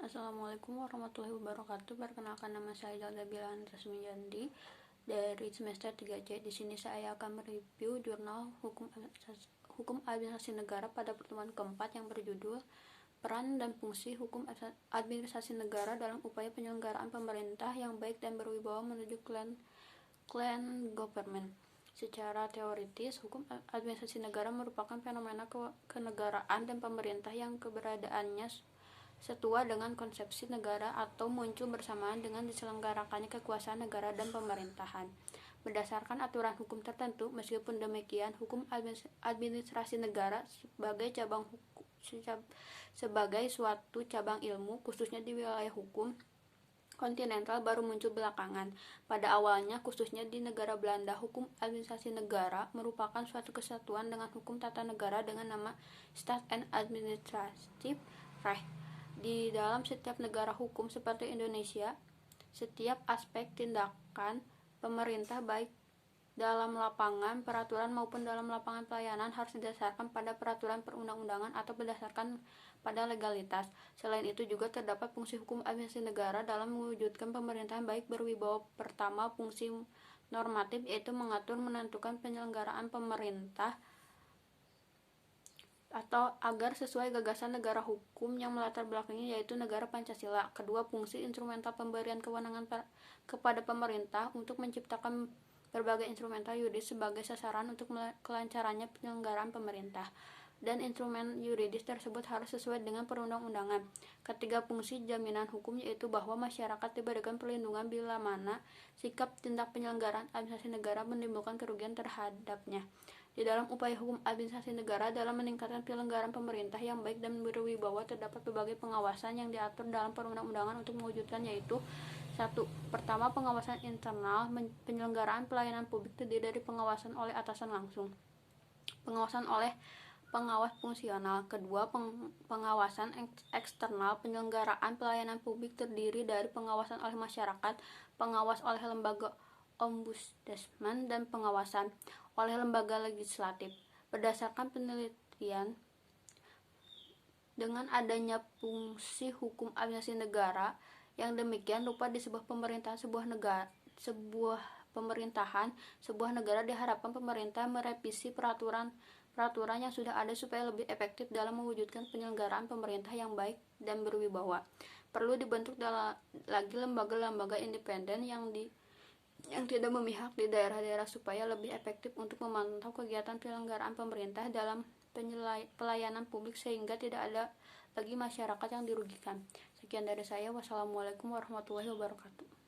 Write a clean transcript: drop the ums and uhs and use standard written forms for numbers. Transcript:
Assalamualaikum warahmatullahi wabarakatuh. Perkenalkan, nama saya Dalda Bilan Rasmiyandi dari semester 3C. Di sini saya akan mereview jurnal Hukum Administrasi Negara pada pertemuan keempat yang berjudul Peran dan Fungsi Hukum Administrasi Negara dalam Upaya Penyelenggaraan Pemerintah yang Baik dan Berwibawa menuju Clean Government. Secara teoritis, hukum administrasi negara merupakan fenomena kenegaraan dan pemerintah yang keberadaannya setua dengan konsepsi negara atau muncul bersamaan dengan diselenggarakannya kekuasaan negara dan pemerintahan. Berdasarkan aturan hukum tertentu, meskipun demikian, hukum administrasi negara sebagai suatu cabang ilmu, khususnya di wilayah hukum kontinental, baru muncul belakangan. Pada awalnya, khususnya di negara Belanda, hukum administrasi negara merupakan suatu kesatuan dengan hukum tata negara dengan nama Staat en Administrative Recht. Di dalam setiap negara hukum seperti Indonesia, setiap aspek tindakan pemerintah baik dalam lapangan peraturan maupun dalam lapangan pelayanan harus didasarkan pada peraturan perundang-undangan atau berdasarkan pada legalitas. Selain itu juga terdapat fungsi hukum administrasi negara dalam mewujudkan pemerintahan baik berwibawa. Pertama, fungsi normatif, yaitu mengatur menentukan penyelenggaraan pemerintah atau agar sesuai gagasan negara hukum yang melatar belakangnya, yaitu negara Pancasila. Kedua, fungsi instrumental, pemberian kewenangan kepada pemerintah untuk menciptakan berbagai instrumental yuridis sebagai sasaran untuk kelancarannya penyelenggaraan pemerintah, dan instrumen yuridis tersebut harus sesuai dengan perundang-undangan. Ketiga, fungsi jaminan hukum, yaitu bahwa masyarakat diberikan perlindungan bila mana sikap tindak penyelenggaraan administrasi negara menimbulkan kerugian terhadapnya. Di dalam upaya hukum administrasi negara dalam meningkatkan penyelenggaraan pemerintah yang baik dan berwibawa, terdapat berbagai pengawasan yang diatur dalam perundang-undangan untuk mewujudkan, yaitu 1. Pertama, pengawasan internal. Penyelenggaraan pelayanan publik terdiri dari pengawasan oleh atasan langsung, pengawasan oleh pengawas fungsional. Kedua, pengawasan eksternal. Penyelenggaraan pelayanan publik terdiri dari pengawasan oleh masyarakat, pengawas oleh lembaga ombudsman, dan pengawasan oleh lembaga legislatif. Berdasarkan penelitian, dengan adanya fungsi hukum administrasi negara yang demikian rupa di sebuah pemerintahan, sebuah negara, diharapkan pemerintah merevisi peraturan yang sudah ada supaya lebih efektif dalam mewujudkan penyelenggaraan pemerintah yang baik dan berwibawa. Perlu dibentuk lagi lembaga-lembaga independen yang tidak memihak di daerah-daerah supaya lebih efektif untuk memantau kegiatan penyelenggaraan pemerintah dalam pelayanan publik sehingga tidak ada lagi masyarakat yang dirugikan. Sekian dari saya. Wassalamualaikum warahmatullahi wabarakatuh.